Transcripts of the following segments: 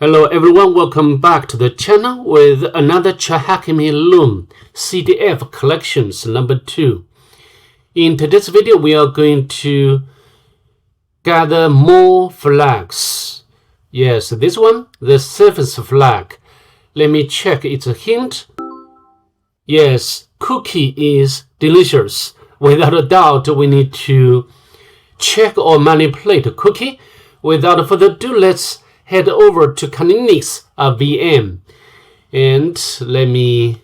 Hello everyone, welcome back to the channel with another TryHackMe CTF Collections number 2. In today's video, we are going to gather more flags. Yes, this one, the seventh flag. Let me check its hint. Yes, cookie is delicious. Without a doubt, we need to check or manipulate cookie. Without further ado, let's head over to Linux VM, and let me,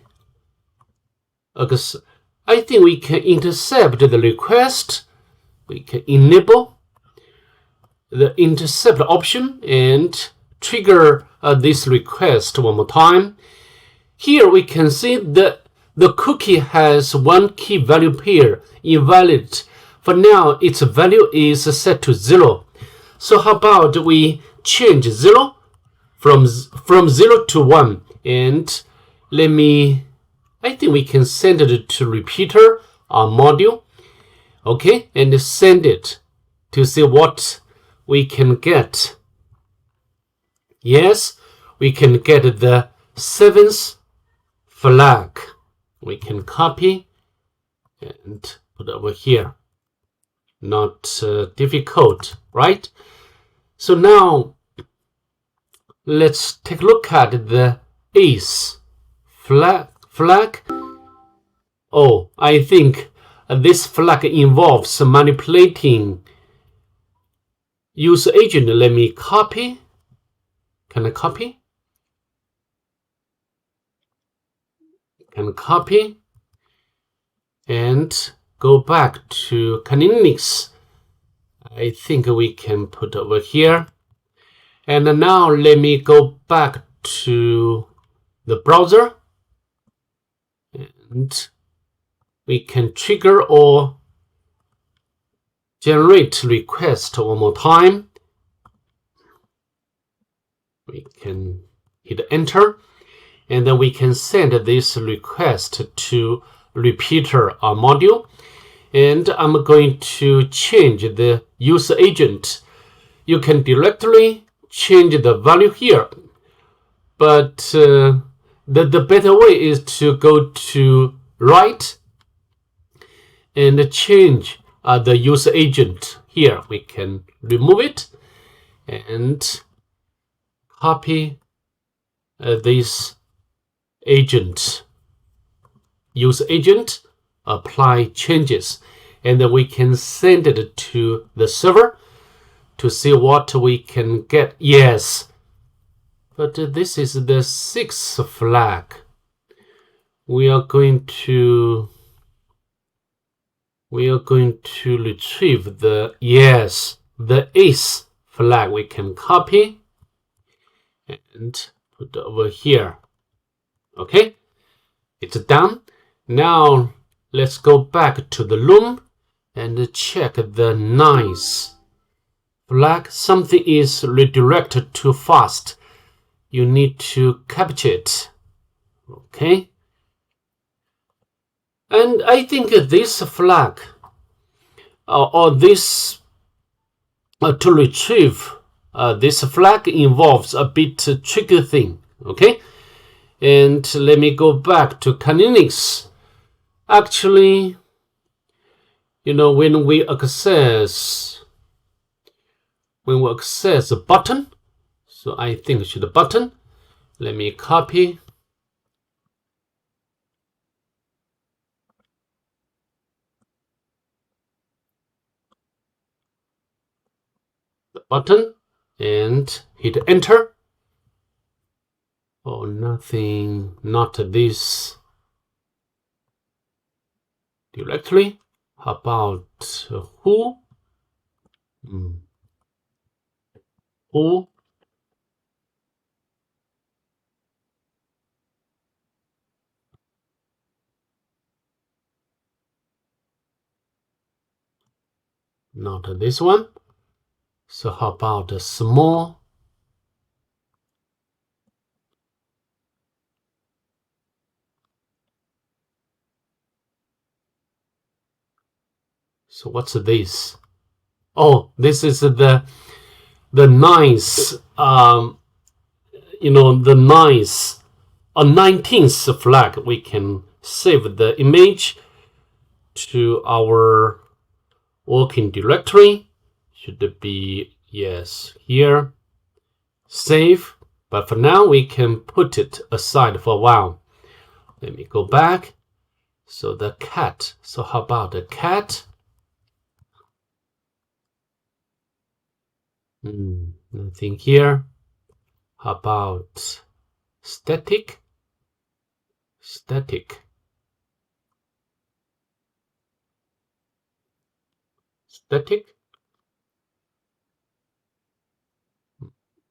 I think we can intercept the request. We can enable the intercept option and trigger this request one more time. Here we can see that the cookie has one key value pair invalid. For now, its value is set to 0. So how about we change 0 from 0 to 1, and I think we can send it to repeater module, okay, and send it to see what we can get. Yes, we can get the seventh flag. We can copy and put over here. Not difficult, right? So now let's take a look at the eighth flag. Oh, I think this flag involves manipulating user agent. Let me copy. Can I copy? Can copy and go back to Linux. I think we can put over here. And now let me go back to the browser, and we can trigger or generate request one more time. We can hit enter, and then we can send this request to repeater module. And I'm going to change the user agent. You can directly change the value here, but the better way is to go to right and change the user agent. Here we can remove it and copy this agent, user agent, apply changes, and then we can send it to the server to see what we can get. Yes, but this is the sixth flag. We are going to retrieve the eighth flag. We can copy and put over here. Okay, it's done. Now let's go back to the loom and check the ninth flag. Something is redirected too fast. You need to capture it. Okay. And I think this flag or this to retrieve this flag involves a bit tricky thing. Okay. And let me go back to Linux. Actually, when we access a button, so I think it should be a button. Let me copy the button and hit enter. Oh, nothing, not this directly. How about who? Who? Not this one. So how about a small? So what's this? Oh, this is the ninth the 19th flag, we can save the image to our working directory. Should be, yes, here, save. But for now, we can put it aside for a while. Let me go back. So the cat. So how about the cat? Nothing here. How about static? Static. Static.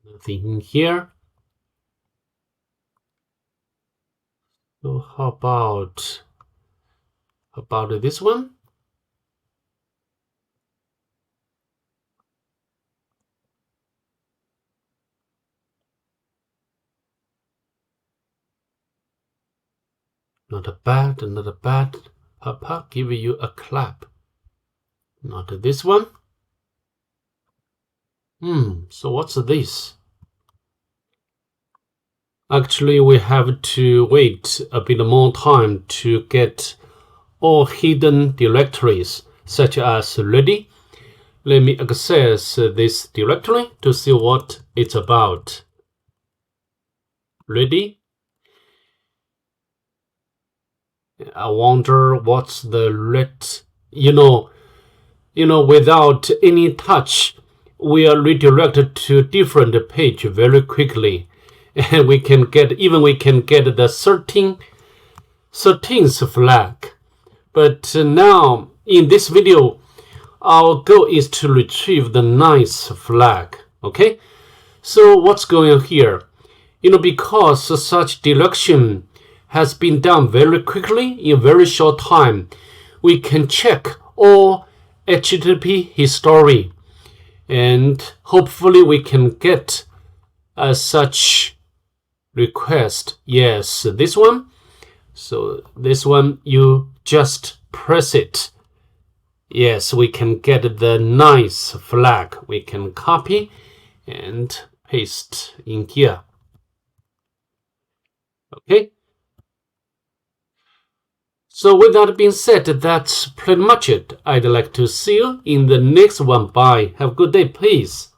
Nothing here. So how about this one? Not bad, not bad. Papa, give you a clap. Not this one. So what's this? Actually, we have to wait a bit more time to get all hidden directories, such as ready. Let me access this directory to see what it's about. Ready. I wonder what's the without any touch, we are redirected to different page very quickly, and we can get the 13th flag. But now in this video, our goal is to retrieve the 9th flag. Okay, so what's going on here? Because such deduction has been done very quickly in a very short time, we can check all HTTP history, and hopefully we can get such request. Yes, this one. So this one, you just press it. Yes, we can get the 9th flag. We can copy and paste in here. Okay. So with that being said, that's pretty much it. I'd like to see you in the next one. Bye. Have a good day, please.